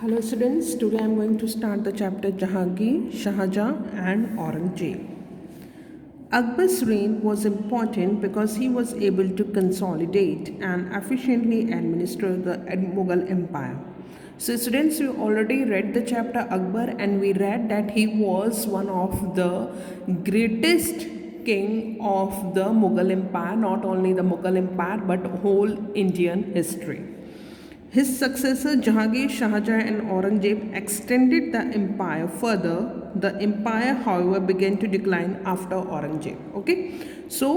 Hello students, today I am going to start the chapter Jahangir, Shahjahan and Aurangzeb. Akbar's reign was important because he was able to consolidate and efficiently administer the Mughal Empire. So students, we already read the chapter Akbar and we read that he was one of the greatest king of the Mughal Empire, not only the Mughal Empire but whole Indian history. His successor Jahangir, Shahjahan and Aurangzeb extended the empire further. The empire, however, began to decline after Aurangzeb. Okay, so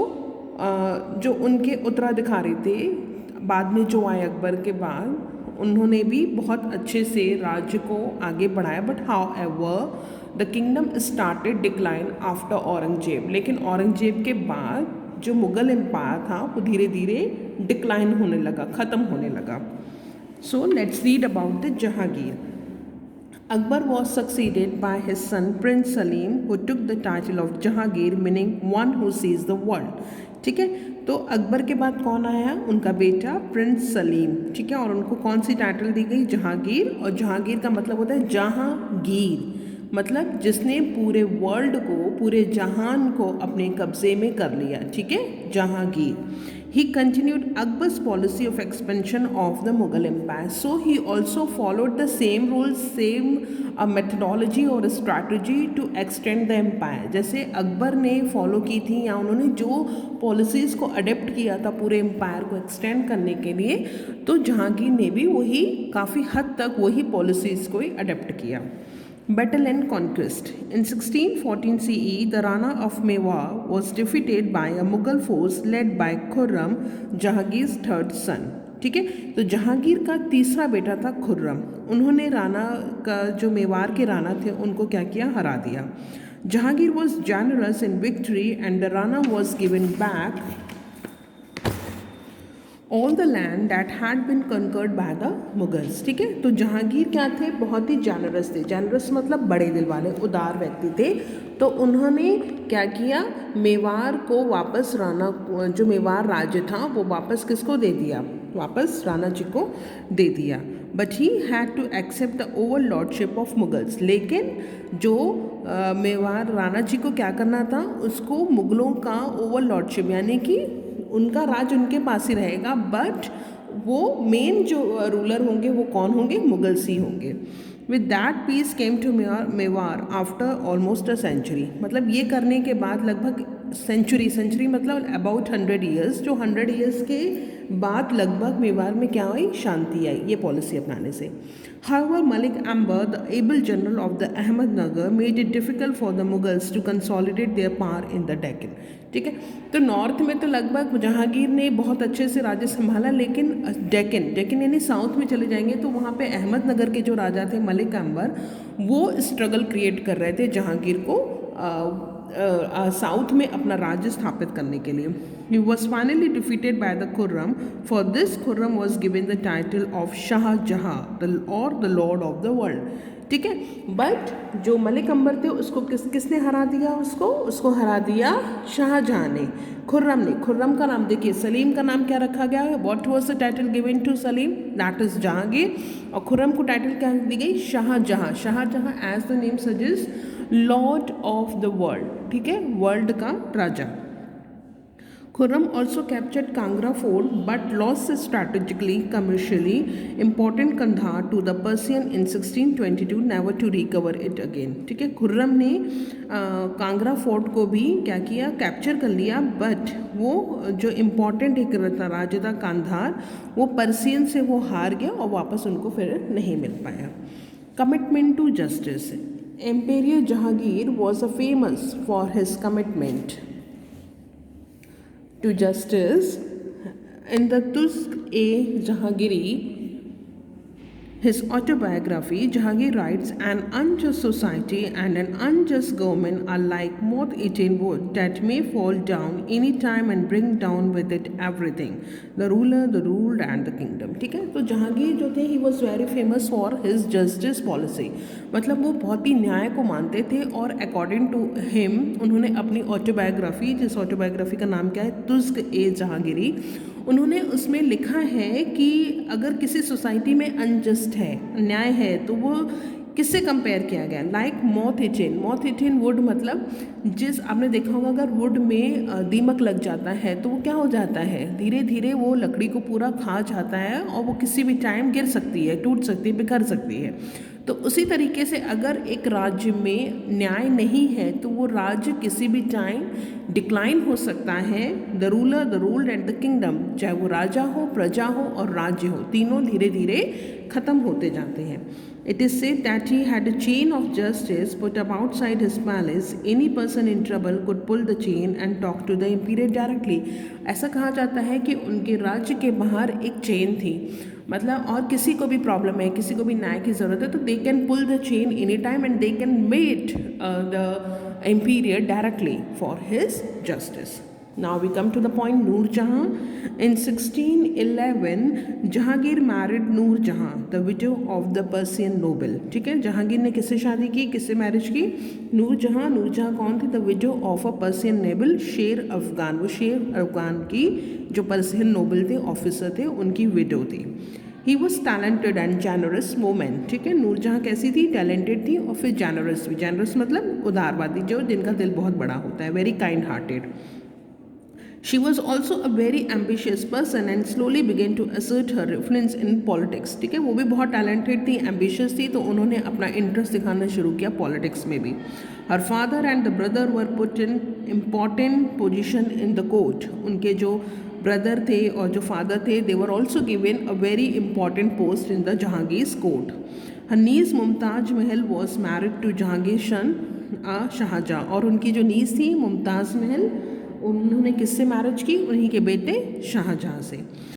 जो उनके उत्तराधिकारी थे बाद में जो आए अकबर के बाद, उन्होंने भी बहुत अच्छे से राज्य को आगे बढ़ाया. But how ever the kingdom started decline after Aurangzeb. लेकिन औरंगजेब के बाद जो मुग़ल एम्पायर था वो धीरे धीरे डिक्लाइन होने लगा, ख़त्म होने लगा. So let's read about the Jahangir. Akbar was succeeded by his son Prince Salim, who took the title of Jahangir, meaning one who sees the world. ठीक है, तो अकबर के बाद कौन आया? उनका बेटा प्रिंस सलीम. ठीक है, और उनको कौन सी टाइटल दी गई? जहांगीर. और जहांगीर का मतलब होता है जहांगीर, मतलब जिसने पूरे वर्ल्ड को, पूरे जहान को अपने कब्जे में कर लिया. ठीक है, Jahangir. He continued Akbar's policy of expansion of the Mughal Empire. So he also followed the same rules, same methodology और strategy to extend the empire. जैसे अकबर ने फॉलो की थी या उन्होंने जो पॉलिसीज़ को अडेप्ट किया था पूरे एम्पायर को एक्सटेंड करने के लिए, तो जहांगीर ने भी वही काफ़ी हद तक वही पॉलिसीज़ को ही अडेप्ट किया. Battle and conquest. In 1614 CE, the Rana of Mewar was defeated by a Mughal force led by Khurram, Jahangir's third son. ठीक है, तो जहांगीर का तीसरा बेटा था खुर्रम. उन्होंने राना का जो मेवार के राना थे उनको क्या किया? हरा दिया. Jahangir was generous in victory and the Rana was given back all the land that had been conquered by the Mughals. ठीक है, तो जहांगीर क्या थे? बहुत ही जानरस थे. जानरस मतलब बड़े दिल वाले, उदार व्यक्ति थे. तो उन्होंने क्या किया? मेवार को वापस, राना जो मेवार राज्य था वो वापस किसको दे दिया? वापस राणा जी को दे दिया. But he had to accept the over lordship of Mughals. लेकिन जो मेवार राणा जी को क्या करना था? उसको मुगलों का ओवर लॉर्डशिप, यानी कि उनका राज उनके पास ही रहेगा, बट वो मेन जो रूलर होंगे वो कौन होंगे? मुगल्स ही होंगे. With that peace came to Mewar after almost a century. मतलब ये करने के बाद लगभग सेंचुरी मतलब अबाउट 100 ईयर्स, जो 100 ईयर्स के बाद लगभग मेवार में क्या हुई? शांति आई ये पॉलिसी अपनाने से. However, Malik Amber, the able general of the Ahmednagar, made it difficult for the Mughals to consolidate their power in the Deccan. ठीक है, तो नॉर्थ में तो लगभग जहांगीर ने बहुत अच्छे से राज्य संभाला, लेकिन डेक्कन यानी साउथ में चले जाएंगे तो वहाँ पे अहमदनगर के जो राजा थे मलिक अंबर, वो स्ट्रगल क्रिएट कर रहे थे जहांगीर को साउथ में अपना राज्य स्थापित करने के लिए. He was finally defeated by the Khurram. For this, Khurram was given the title of Shah Jahan or the Lord of the World. ठीक है, बट जो मलिक अंबर थे उसको किसने हरा दिया? उसको हरा दिया शाहजहां ने, खुर्रम ने. खुर्रम का नाम देखिए, सलीम का नाम क्या रखा गया है? What was the title given to Salim? That is Jahangir. और खुर्रम को टाइटल क्या दी गई? Shahjahan. Shahjahan as the name suggest lord of the world. ठीक है, वर्ल्ड का राजा. Khurram also captured Kangra fort but lost strategically, commercially important Kandahar to the Persian in 1622, never to recover it again. ठीक है, खुर्रम ने कांगरा फोर्ट को भी क्या किया? कैप्चर कर लिया, बट वो जो इम्पोर्टेंट एक राज्य था कांधार, वो पर्सियन से वो हार गया और वापस उनको फिर नहीं मिल पाया. Commitment to justice. Emperor Jahangir was a famous for his commitment to justice. In the Tuzk-e-Jahangiri, his autobiography, Jahangir writes, an unjust society and an unjust government are like moth-eaten wood that may fall down any time and bring down with it everything, the ruler, the ruled and the kingdom. ठीक है, तो जहांगीर जो थे, he was very famous for his justice policy. मतलब वो बहुत ही न्याय को मानते थे और अकॉर्डिंग टू हिम उन्होंने अपनी ऑटोबायोग्राफी, जिस ऑटोबायोग्राफी का नाम क्या है? तुज़्क-ए-जहांगीरी, उन्होंने उसमें लिखा है कि अगर किसी सोसाइटी में अनजस्ट है, अन्याय है, तो वो किससे कंपेयर किया गया, लाइक मॉथ इटिन वुड, मतलब जिस आपने देखा होगा अगर वुड में दीमक लग जाता है तो वो क्या हो जाता है, धीरे धीरे वो लकड़ी को पूरा खा जाता है और वो किसी भी टाइम गिर सकती है, टूट सकती है, बिखर सकती है। तो उसी तरीके से अगर एक राज्य में न्याय नहीं है तो वो राज्य किसी भी टाइम डिक्लाइन हो सकता है। The ruler, the ruled and the kingdom, चाहे वो राजा हो, प्रजा हो और राज्य हो, तीनों धीरे धीरे खत्म होते जाते हैं। It is said that he had a chain of justice put up outside his palace. Any person in trouble could pull the chain and talk to the imperial directly. ऐसा कहा जाता है कि उनके राज्य के बाहर एक चेन थी, मतलब और किसी को भी प्रॉब्लम है, किसी को भी न्याय की ज़रूरत है तो they can pull the chain any time and they can met the imperial directly for his justice. Now we come to the point Noor Jahan. In 1611, Jahangir married Noor Jahan, the widow of the Persian noble. ठीक है, जहांगीर ने किससे शादी की, किससे marriage की, नूर जहाँ। नूर जहाँ कौन थी, the widow of a Persian noble, Sher Afghan, वो शेर अफगान की जो पर्सियन नोबल थे, ऑफिसर थे, उनकी विडो थी। He was talented and generous women. ठीक है, नूर जहाँ कैसी थी, टैलेंटेड थी और फिर जेनरस भी। जेनरस मतलब उदारवादी, जो जिनका दिल बहुत बड़ा होता है, very kind hearted. She was also a very ambitious person and slowly began to assert her influence in politics. ठीक है, वो भी बहुत टैलेंटेड थी, एम्बिशियस थी, तो उन्होंने अपना इंटरेस्ट दिखाना शुरू किया पॉलिटिक्स में भी। Her father and the brother were put in important position in the court. उनके जो ब्रदर थे और जो फादर थे, they were also given a very important post in the Jahangir court. Her niece Mumtaz Mahal was married to Jahangir Shahjahan, और उनकी जो नीज थी मुमताज़ महल, उन्होंने किससे मैरिज की, उन्हीं के बेटे शाहजहाँ से।